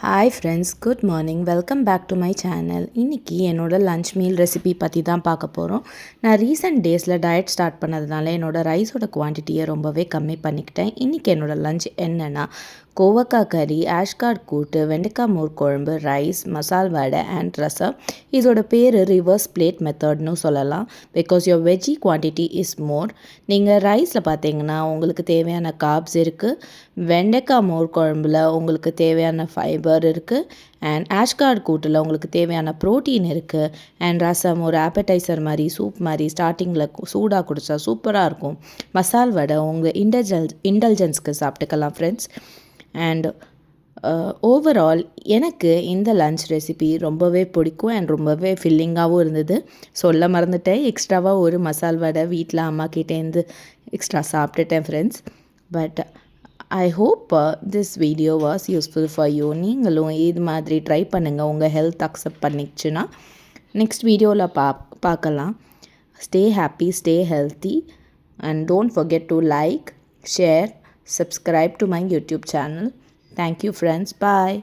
Hi friends, good morning. Welcome back to my channel. இன்றைக்கி என்னோடய lunch meal recipe பற்றி தான் பார்க்க போகிறோம். நான் ரீசெண்ட் டேஸில் டயட் ஸ்டார்ட் பண்ணதுனால என்னோடய ரைஸோட குவான்டிட்டியை ரொம்பவே கம்மி பண்ணிக்கிட்டேன். இன்றைக்கி என்னோடய லன்ச் என்னென்னா கோவக்காய் கறி, ஆஷ்கார்ட் கூட்டு, வெண்டைக்காய் மோர் குழம்பு, ரைஸ், மசால் வடை அண்ட் ரசம். இதோட பேர் ரிவர்ஸ் பிளேட் மெத்தட்னு சொல்லலாம். Because your veggie quantity is more. நீங்கள் ரைஸில் பார்த்தீங்கன்னா உங்களுக்கு தேவையான கார்ப்ஸ் இருக்குது. வெண்டைக்காய் மோர் குழம்புல உங்களுக்கு தேவையான ஃபைபர் இருக்குது. அண்ட் ஆஷ்கார்ட் கூட்டில் உங்களுக்கு தேவையான ப்ரோட்டீன் இருக்குது. அண்ட் ரசம் ஒரு ஆப்படைசர் மாதிரி, சூப் மாதிரி ஸ்டார்டிங்கில் சூடாக குடித்தா சூப்பராக இருக்கும். மசால் வடை உங்கள் இன்டெலிஜென்ஸ்க்கு சாப்பிட்டுக்கலாம் ஃப்ரெண்ட்ஸ். அண்ட் ஓவரால் எனக்கு இந்த லன்ச் ரெசிபி ரொம்பவே பிடிக்கும் அண்ட் ரொம்பவே ஃபில்லிங்காகவும் இருந்தது. சொல்ல மறந்துட்டேன், எக்ஸ்ட்ராவாக ஒரு மசால் வடை வீட்டில் அம்மா கிட்டேருந்து எக்ஸ்ட்ரா சாப்பிட்டுட்டேன் friends. But I hope this video was useful for you. நீங்களும் இது மாதிரி ட்ரை பண்ணுங்கள், உங்கள் ஹெல்த் அக்செப்ட் பண்ணிச்சுன்னா. நெக்ஸ்ட் வீடியோவில் பார்க்கலாம். Stay happy, stay healthy and don't forget to like, share, subscribe to my YouTube channel. Thank you friends. Bye.